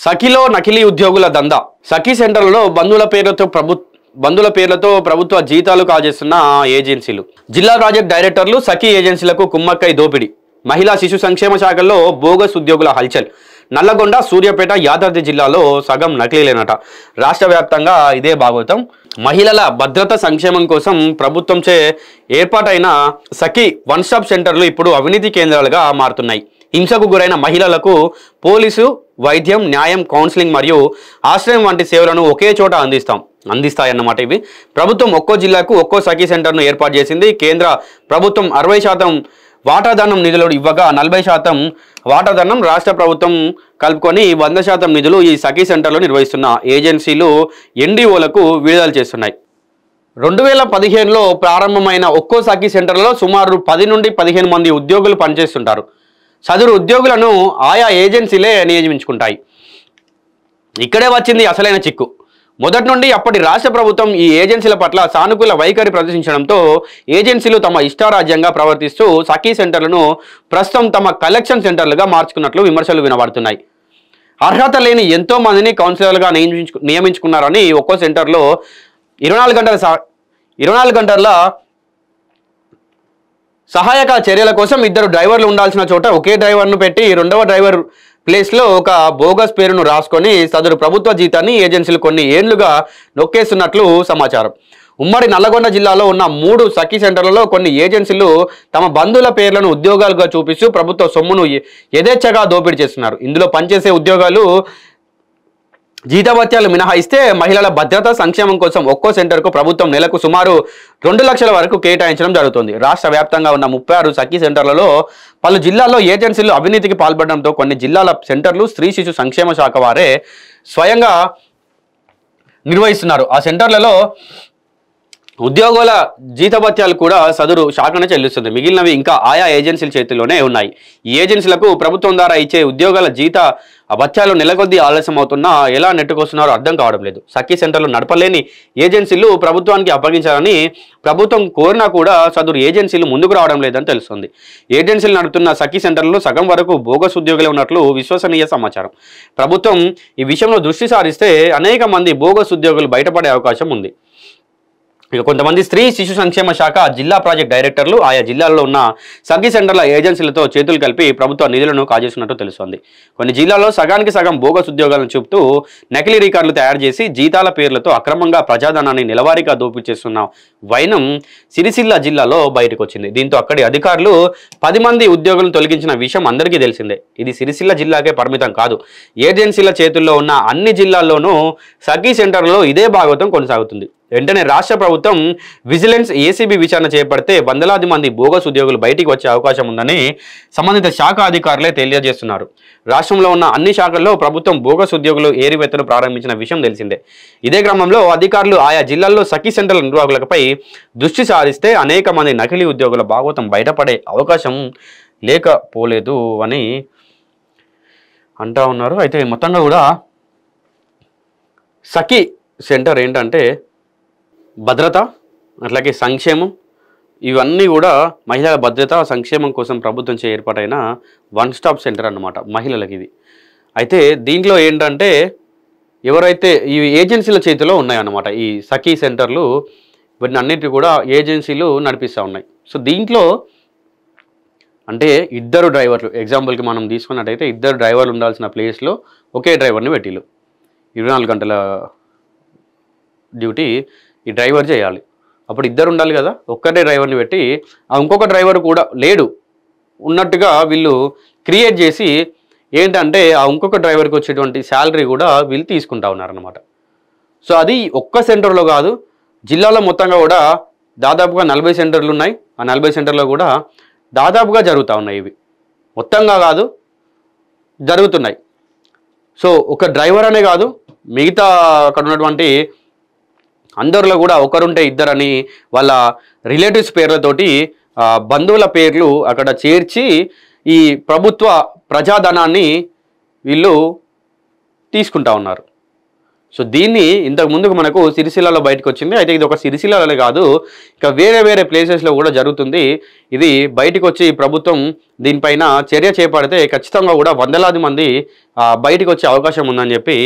సఖిలో నకిలీ ఉద్యోగుల దందా. సఖి సెంటర్లలో బంధువుల పేర్లతో ప్రభుత్వ జీతాలు కాజేస్తున్న ఏజెన్సీలు. జిల్లా ప్రాజెక్ట్ డైరెక్టర్లు సఖి ఏజెన్సీలకు కుమ్మక్కై దోపిడీ. మహిళా శిశు సంక్షేమ శాఖల్లో బోగస్ ఉద్యోగుల హల్చల్. నల్లగొండ, సూర్యాపేట, యాదాద్రి జిల్లాలో సగం నకిలీలేనట. రాష్ట్ర వ్యాప్తంగా ఇదే భాగవతం. మహిళల భద్రత సంక్షేమం కోసం ప్రభుత్వంచే ఏర్పాటైన సఖి వన్ స్టాప్ సెంటర్లు ఇప్పుడు అవినీతి కేంద్రాలుగా మారుతున్నాయి. హింసకు గురైన మహిళలకు పోలీసు, వైద్యం, న్యాయం, కౌన్సిలింగ్ మరియు ఆశ్రయం వంటి సేవలను ఒకే చోట అందిస్తాయన్నమాట. ఇవి ప్రభుత్వం ఒక్కో జిల్లాకు ఒక్కో సఖీ సెంటర్ను ఏర్పాటు చేసింది. కేంద్ర ప్రభుత్వం 60% వాటాదానం నిధులు ఇవ్వగా 40% వాటాదానం రాష్ట్ర ప్రభుత్వం కలుపుకొని 100% నిధులు ఈ సఖీ సెంటర్లు నిర్వహిస్తున్న ఏజెన్సీలు ఎన్డీఓలకు విడుదల చేస్తున్నాయి. 2015లో ప్రారంభమైన ఒక్కో సఖీ సెంటర్లో సుమారు 10 నుండి 15 మంది ఉద్యోగులు పనిచేస్తుంటారు. సదరు ఉద్యోగులను ఆయా ఏజెన్సీలే నియమించుకుంటాయి. ఇక్కడే వచ్చింది అసలైన చిక్కు. మొదటి నుండి అప్పటి రాష్ట్ర ప్రభుత్వం ఈ ఏజెన్సీల పట్ల సానుకూల వైఖరి ప్రదర్శించడంతో ఏజెన్సీలు తమ ఇష్టారాజ్యంగా ప్రవర్తిస్తూ సఖీ సెంటర్లను ప్రస్తుతం తమ కలెక్షన్ సెంటర్లుగా మార్చుకున్నట్లు విమర్శలు వినబడుతున్నాయి. అర్హత లేని ఎంతో మందిని కౌన్సిలర్లుగా నియమించుకున్నారని ఒక్కో సెంటర్లో 24 గంటల సహాయక చర్యల కోసం 2 డ్రైవర్లు ఉండాల్సిన చోట ఒకే డ్రైవర్ను పెట్టి 2వ డ్రైవర్ ప్లేస్లో ఒక బోగస్ పేరును రాసుకొని సదరు ప్రభుత్వ జీతాన్ని ఏజెన్సీలు కొన్ని ఏళ్లుగా నొక్కేస్తున్నట్లు సమాచారం. ఉమ్మడి నల్లగొండ జిల్లాలో ఉన్న 3 సఖీ సెంటర్లలో కొన్ని ఏజెన్సీలు తమ బంధువుల పేర్లను ఉద్యోగాలుగా చూపిస్తూ ప్రభుత్వ సొమ్మును యథేచ్ఛగా దోపిడీ చేస్తున్నారు. ఇందులో పనిచేసే ఉద్యోగాలు జీతభత్యాలు మినహాయిస్తే మహిళల భద్రత సంక్షేమం కోసం ఒక్కో సెంటర్కు ప్రభుత్వం నెలకు సుమారు 2 లక్షల వరకు కేటాయించడం జరుగుతుంది. రాష్ట్ర వ్యాప్తంగా ఉన్న 36 సఖీ సెంటర్లలో పలు జిల్లాల్లో ఏజెన్సీలు అవినీతికి పాల్పడడంతో కొన్ని జిల్లాల సెంటర్లు స్త్రీ శిశు సంక్షేమ శాఖ వారే స్వయంగా నిర్వహిస్తున్నారు. ఆ సెంటర్లలో ఉద్యోగుల జీతభత్యాలు కూడా సదరు శాఖనే చెల్లిస్తుంది. మిగిలినవి ఇంకా ఆయా ఏజెన్సీల చేతిలోనే ఉన్నాయి. ఈ ఏజెన్సీలకు ప్రభుత్వం ద్వారా ఇచ్చే ఉద్యోగాల జీత భత్యాలు నెలకొద్దీ ఆలస్యం అవుతున్నా ఎలా నెట్టుకొస్తున్నారో అర్థం కావడం లేదు. సఖీ సెంటర్లు నడపలేని ఏజెన్సీలు ప్రభుత్వానికి అప్పగించాలని ప్రభుత్వం కోరినా కూడా సదరు ఏజెన్సీలు ముందుకు రావడం లేదని తెలుస్తుంది. ఏజెన్సీలు నడుపుతున్న సఖీ సెంటర్లలో సగం వరకు బోగస్ ఉద్యోగులే ఉన్నట్లు విశ్వసనీయ సమాచారం. ప్రభుత్వం ఈ విషయంలో దృష్టి సారిస్తే అనేక మంది బోగస్ ఉద్యోగులు బయటపడే అవకాశం ఉంది. ఇక కొంతమంది స్త్రీ శిశు సంక్షేమ శాఖ జిల్లా ప్రాజెక్ట్ డైరెక్టర్లు ఆయా జిల్లాల్లో ఉన్న సఖీ సెంటర్ల ఏజెన్సీలతో చేతులు కలిపి ప్రభుత్వ నిధులను కాజేస్తున్నట్టు తెలుస్తోంది. కొన్ని జిల్లాల్లో సగానికి సగం బోగస్ ఉద్యోగాలను చూపుతూ నకిలీ రికార్డులు తయారు చేసి జీతాల పేర్లతో అక్రమంగా ప్రజాధనాన్ని నెలవారీగా దోపిడీ చేస్తున్న వైనం సిరిసిల్ల జిల్లాలో బయటకు వచ్చింది. దీంతో అక్కడి అధికారులు 10 మంది ఉద్యోగులను తొలగించిన విషయం అందరికీ తెలిసిందే. ఇది సిరిసిల్ల జిల్లాకే పరిమితం కాదు. ఏజెన్సీల చేతుల్లో ఉన్న అన్ని జిల్లాల్లోనూ సఖీ సెంటర్లలో ఇదే భాగవతం కొనసాగుతుంది. వెంటనే రాష్ట్ర ప్రభుత్వం విజిలెన్స్ ఏసీబీ విచారణ చేపడితే వందలాది మంది బోగస్ ఉద్యోగులు బయటికి వచ్చే అవకాశం ఉందని సంబంధిత శాఖ అధికారులే తెలియజేస్తున్నారు. రాష్ట్రంలో ఉన్న అన్ని శాఖల్లో ప్రభుత్వం బోగస్ ఉద్యోగులు ఏరివేతను ప్రారంభించిన విషయం తెలిసిందే. ఇదే క్రమంలో అధికారులు ఆయా జిల్లాల్లో సఖీ సెంటర్ల నిర్వాహకులపై దృష్టి సారిస్తే అనేక మంది నకిలీ ఉద్యోగుల భాగవతం బయటపడే అవకాశం లేకపోలేదు అని అంటా ఉన్నారు. అయితే మొత్తంగా కూడా సఖీ సెంటర్ ఏంటంటే భద్రత అట్లాగే సంక్షేమం ఇవన్నీ కూడా మహిళల భద్రత సంక్షేమం కోసం ప్రభుత్వం ఏర్పాటైన వన్ స్టాప్ సెంటర్ అన్నమాట మహిళలకి ఇది. అయితే దీంట్లో ఏంటంటే ఎవరైతే ఈ ఏజెన్సీల చేతిలో ఉన్నాయన్నమాట ఈ సఖీ సెంటర్లు వీటిని అన్నిటి కూడా ఏజెన్సీలు నడిపిస్తూ ఉన్నాయి. సో దీంట్లో అంటే 2 డ్రైవర్లు ఎగ్జాంపుల్కి మనం తీసుకున్నట్టయితే 2 డ్రైవర్లు ఉండాల్సిన ప్లేస్లో ఒకే డ్రైవర్ని పెట్టిళ్ళు. 24 గంటల డ్యూటీ ఈ డ్రైవర్ చేయాలి. అప్పుడు 2 ఉండాలి కదా, ఒక్కటే డ్రైవర్ని పెట్టి ఇంకొక డ్రైవర్ కూడా లేడు ఉన్నట్టుగా వీళ్ళు క్రియేట్ చేసి ఏంటంటే ఆ ఇంకొక డ్రైవర్కి వచ్చేటువంటి శాలరీ కూడా వీళ్ళు తీసుకుంటా ఉన్నారన్నమాట. సో అది ఒక్క సెంటర్లో కాదు, జిల్లాలో మొత్తంగా కూడా దాదాపుగా 40 సెంటర్లు ఉన్నాయి. ఆ 40 సెంటర్లో కూడా దాదాపుగా జరుగుతూ ఉన్నాయి. ఇవి మొత్తంగా కాదు జరుగుతున్నాయి. సో ఒక డ్రైవర్ అనే కాదు, మిగతా అక్కడ ఉన్నటువంటి అందరిలో కూడా ఒకరుంటే 2 అని వాళ్ళ రిలేటివ్స్ పేర్లతోటి బంధువుల పేర్లు అక్కడ చేర్చి ఈ ప్రభుత్వ ప్రజాధనాన్ని వీళ్ళు తీసుకుంటా ఉన్నారు. సో దీన్ని ఇంతకు ముందుకు మనకు సిరిసిల్లలో బయటకు వచ్చింది. అయితే ఇది ఒక సిరిసిల్లలో కాదు, ఇక వేరే వేరే ప్లేసెస్లో కూడా జరుగుతుంది. ఇది బయటకు వచ్చి ప్రభుత్వం దీనిపైన చర్య చేపడితే ఖచ్చితంగా కూడా వందలాది మంది బయటకు వచ్చే అవకాశం ఉందని చెప్పి